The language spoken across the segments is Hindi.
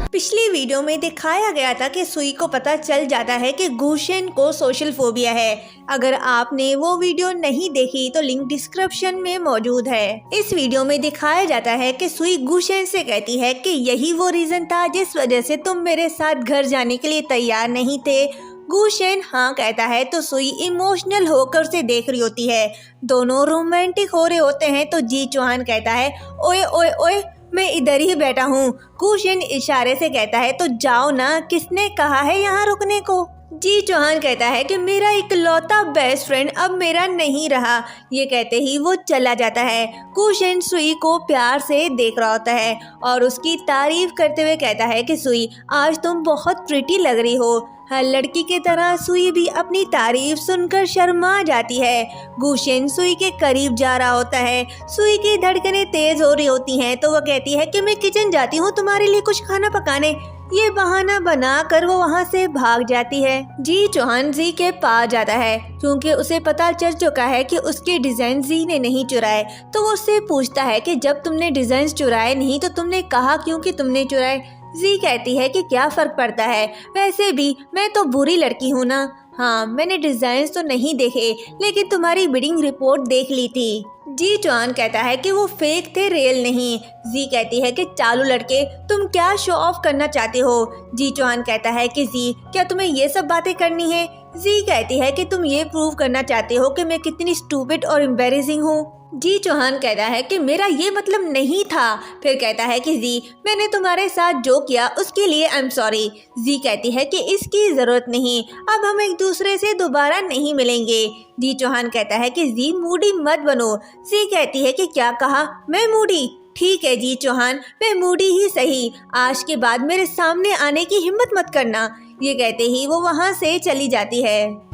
पिछली वीडियो में दिखाया गया था कि सुई को पता चल जाता है कि गुशेन को सोशल फोबिया है। अगर आपने वो वीडियो नहीं देखी तो लिंक डिस्क्रिप्शन में मौजूद है। इस वीडियो में दिखाया जाता है कि सुई गुशेन से कहती है कि यही वो रीजन था जिस वजह से तुम मेरे साथ घर जाने के लिए तैयार नहीं थे। गुशेन हाँ कहता है तो सुई इमोशनल होकर उसे देख रही होती है। दोनों रोमांटिक हो रहे होते हैं तो जी चौहान कहता है ओए ओए ओए मैं इधर ही बैठा हूँ। गुशेन इशारे से कहता है तो जाओ ना, किसने कहा है यहाँ रुकने को। जी चौहान कहता है कि मेरा इकलौता बेस्ट फ्रेंड अब मेरा नहीं रहा। ये कहते ही वो चला जाता है। गुशेन सुई को प्यार से देख रहा होता है और उसकी तारीफ करते हुए कहता है कि सुई आज तुम बहुत प्रिटी लग रही हो। हर लड़की की तरह सुई भी अपनी तारीफ सुनकर शर्मा जाती है। गुशेन सुई के करीब जा रहा होता है। सुई की धड़कनें तेज हो रही होती हैं तो वो कहती है कि मैं किचन जाती हूँ तुम्हारे लिए कुछ खाना पकाने। ये बहाना बनाकर वो वहाँ से भाग जाती है। जी चौहान जी के पास जाता है क्योंकि उसे पता चल चुका है कि उसके डिजाइन जी ने नहीं चुराए। तो वो उससे पूछता है कि जब तुमने डिजाइन चुराए नहीं तो तुमने कहा क्यों कि तुमने चुराए। जी कहती है कि क्या फर्क पड़ता है, वैसे भी मैं तो बुरी लड़की हूँ ना। हाँ मैंने डिजाइन तो नहीं देखे लेकिन तुम्हारी बिडिंग रिपोर्ट देख ली थी। जी चौहान कहता है कि वो फेक थे रियल नहीं। जी कहती है कि चालू लड़के तुम क्या शो ऑफ करना चाहते हो। जी चौहान कहता है कि जी क्या तुम्हें ये सब बातें करनी है। जी कहती है कि तुम ये प्रूव करना चाहते हो कि मैं कितनी स्टूपिड और एम्बैरेसिंग हूँ। जी चौहान कहता है कि मेरा ये मतलब नहीं था। फिर कहता है कि जी मैंने तुम्हारे साथ जो किया उसके लिए आई एम सॉरी। जी कहती है कि इसकी जरूरत नहीं, अब हम एक दूसरे से दोबारा नहीं मिलेंगे। जी चौहान कहता है कि जी मूडी मत बनो। जी कहती है कि क्या कहा, मैं मूडी? ठीक है जी चौहान मैं मूडी ही सही, आज के बाद मेरे सामने आने की हिम्मत मत करना। ये कहते ही वो वहाँ से चली जाती है।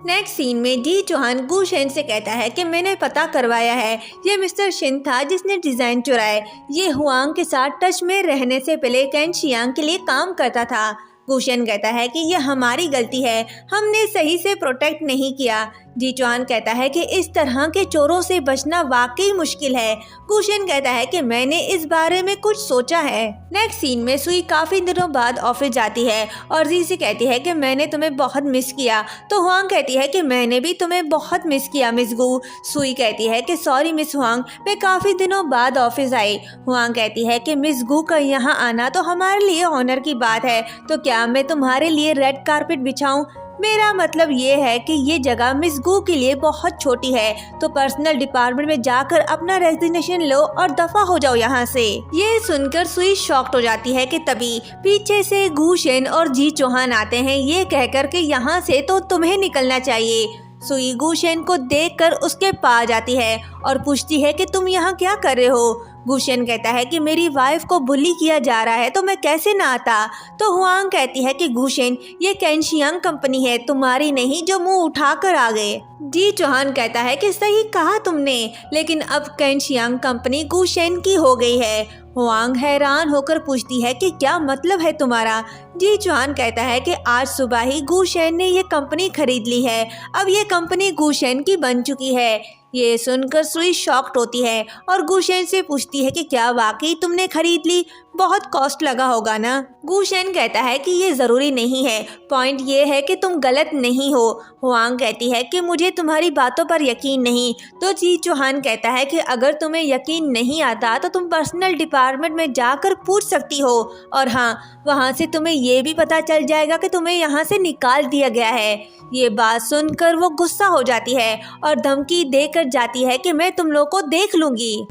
नेक्स्ट सीन में जी चौहान गुशेन से कहता है कि मैंने पता करवाया है, ये मिस्टर शिन था जिसने डिजाइन चुराए। ये हुआंग के साथ टच में रहने से पहले कैन शियांग के लिए काम करता था। गुशेन कहता है कि यह हमारी गलती है, हमने सही से प्रोटेक्ट नहीं किया। जी चौहान कहता है कि इस तरह के चोरों से बचना वाकई मुश्किल है। गुशेन कहता है कि मैंने इस बारे में कुछ सोचा है। नेक्स्ट सीन में सुई काफी दिनों बाद ऑफिस जाती है और जी से कहती है कि मैंने तुम्हें बहुत मिस किया। तो हुआंग कहती है कि मैंने भी तुम्हें बहुत मिस किया मिस गू। सुई कहती है कि सॉरी मिस हुआंग, मैं काफी दिनों बाद ऑफिस आई। हुआंग कहती है कि मिस गू का यहाँ आना तो हमारे लिए ऑनर की बात है, तो क्या मैं तुम्हारे लिए रेड कारपेट बिछाऊं? मेरा मतलब ये है कि ये जगह मिस गू के लिए बहुत छोटी है, तो पर्सनल डिपार्टमेंट में जाकर अपना रेजिग्नेशन लो और दफा हो जाओ यहाँ से। ये सुनकर सुई शॉक्ड हो जाती है कि तभी पीछे से गुशेन और जी चौहान आते हैं ये कहकर कि यहाँ से तो तुम्हें निकलना चाहिए। सुई गुशेन को देखकर उसके पास जाती है और पूछती है कि तुम यहाँ क्या कर रहे हो। गुशेन कहता है कि मेरी वाइफ को बुली किया जा रहा है तो मैं कैसे ना आता। तो हुआंग कहती है कि गुशेन ये कैन शियांग कंपनी है, तुम्हारी नहीं जो मुंह उठाकर आ गए। जी चौहान कहता है कि सही कहा तुमने, लेकिन अब कैन शियांग कंपनी गुशेन की हो गई है। हुआंग हैरान होकर पूछती है कि क्या मतलब है तुम्हारा। जी चौहान कहता है कि आज सुबह ही गुशेन ने ये कंपनी खरीद ली है, अब ये कंपनी गुशेन की बन चुकी है। ये सुनकर सुई शॉक्ड होती है और गुशेन से पूछती है कि क्या वाकई तुमने खरीद ली, बहुत कॉस्ट लगा होगा ना। गुशेन कहता है कि ये जरूरी नहीं है, पॉइंट ये है कि तुम गलत नहीं हो। हुआंग कहती है कि मुझे तुम्हारी बातों पर यकीन नहीं। तो जी चौहान कहता है कि अगर तुम्हें यकीन नहीं आता तो तुम पर्सनल डिपार्टमेंट में जाकर पूछ सकती हो, और हाँ वहाँ से तुम्हें ये भी पता चल जाएगा कि तुम्हें यहाँ से निकाल दिया गया है। ये बात सुनकर वो गुस्सा हो जाती है और धमकी देकर जाती है कि मैं तुम लोग को देख लूंगी।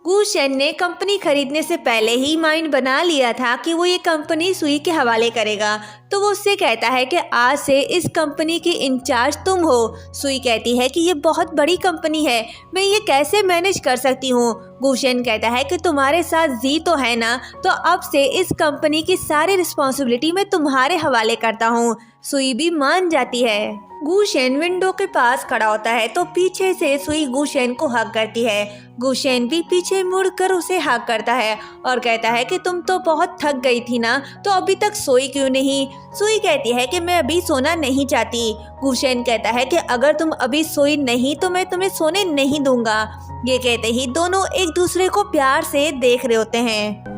गुशेन ने कंपनी खरीदने से पहले ही माइंड बना लिया था कि वो ये कंपनी सुई के हवाले करेगा। तो वो उससे कहता है कि आज से इस कंपनी की इंचार्ज तुम हो। सुई कहती है कि ये बहुत बड़ी कंपनी है, मैं ये कैसे मैनेज कर सकती हूँ। गुशेन कहता है कि तुम्हारे साथ जी तो है ना, तो अब से इस कंपनी की सारी रिस्पॉन्सिबिलिटी मैं तुम्हारे हवाले करता हूँ। सुई भी मान जाती है। गुशेन विंडो के पास खड़ा होता है तो पीछे से सुई गुशेन को हक करती है। गुशेन भी पीछे मुड़कर उसे हक करता है और कहता है कि तुम तो बहुत थक गई थी ना, तो अभी तक सोई क्यों नहीं। सुई कहती है कि मैं अभी सोना नहीं चाहती। गुशेन कहता है कि अगर तुम अभी सोई नहीं तो मैं तुम्हें सोने नहीं दूंगा। ये कहते ही दोनों एक दूसरे को प्यार से देख रहे होते हैं।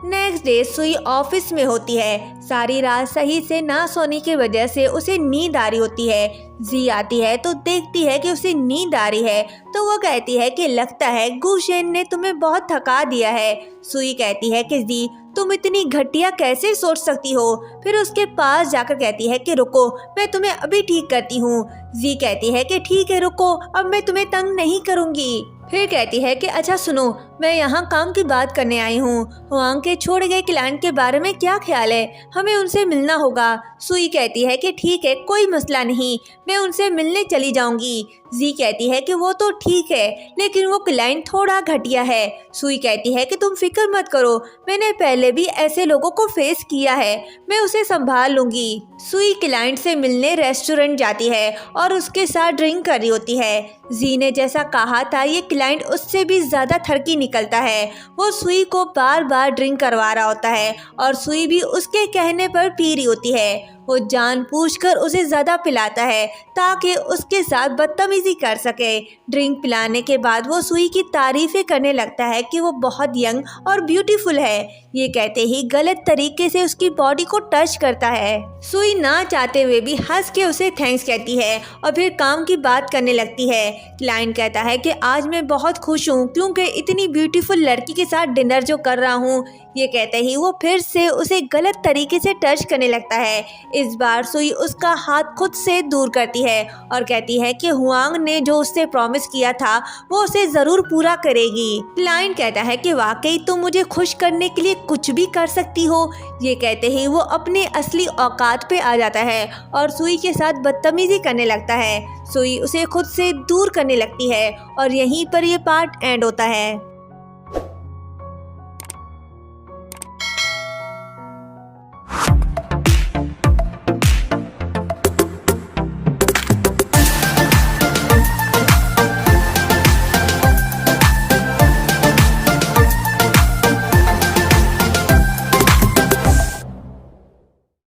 नेक्स्ट डे सुई ऑफिस में होती है। सारी रात सही से ना सोने की वजह से उसे नींद आ रही होती है। जी आती है तो देखती है कि उसे नींद आ रही है, तो वो कहती है कि लगता है गुशेन ने तुम्हें बहुत थका दिया है। सुई कहती है कि जी तुम इतनी घटिया कैसे सोच सकती हो। फिर उसके पास जाकर कहती है कि रुको, मैं तुम्हें अभी ठीक करती हूँ। जी कहती है कि ठीक है रुको, अब मैं तुम्हें तंग नहीं करूँगी। फिर कहती है कि अच्छा सुनो, मैं यहाँ काम की बात करने आई हूँ। हुआंग के छोड़े गए क्लाइंट के बारे में क्या ख्याल है, हमें उनसे मिलना होगा। सुई कहती है कि ठीक है, कोई मसला नहीं, मैं उनसे मिलने चली जाऊंगी। जी कहती है कि वो तो ठीक है, लेकिन वो क्लाइंट थोड़ा घटिया है। सुई कहती है कि तुम फिक्र मत करो, मैंने पहले भी ऐसे लोगों को फेस किया है, मैं उसे संभाल लूंगी। सुई क्लाइंट से मिलने रेस्टोरेंट जाती है और उसके साथ ड्रिंक कर रही होती है। जी ने जैसा कहा था, ये क्लाइंट उससे भी ज्यादा थरकी निकलता है। वो सुई को बार बार ड्रिंक करवा रहा होता है और सुई भी उसके कहने पर पी रही होती है। वो जानबूझकर उसे ज्यादा पिलाता है ताकि उसके साथ बदतमीजी कर सके। ड्रिंक पिलाने के बाद वो सुई की तारीफें करने लगता है कि वो बहुत यंग और ब्यूटीफुल है। ये कहते ही गलत तरीके से उसकी बॉडी को टच करता है। सुई ना चाहते हुए भी हंस के उसे थैंक्स कहती है और फिर काम की बात करने लगती है। क्लाइंट कहता है कि आज मैं बहुत खुश हूँ क्योंकि इतनी ब्यूटीफुल लड़की के साथ डिनर जो कर रहा हूँ। ये कहते ही वो फिर से उसे गलत तरीके से टच करने लगता है। इस बार सुई उसका हाथ खुद से दूर करती है और कहती है कि हुआंग ने जो उससे प्रॉमिस किया था वो उसे जरूर पूरा करेगी। क्लाइंट कहता है कि वाकई तुम मुझे खुश करने के लिए कुछ भी कर सकती हो। ये कहते ही वो अपने असली औकात पे आ जाता है और सुई के साथ बदतमीजी करने लगता है। सुई उसे खुद से दूर करने लगती है और यहीं पर ये पार्ट एंड होता है।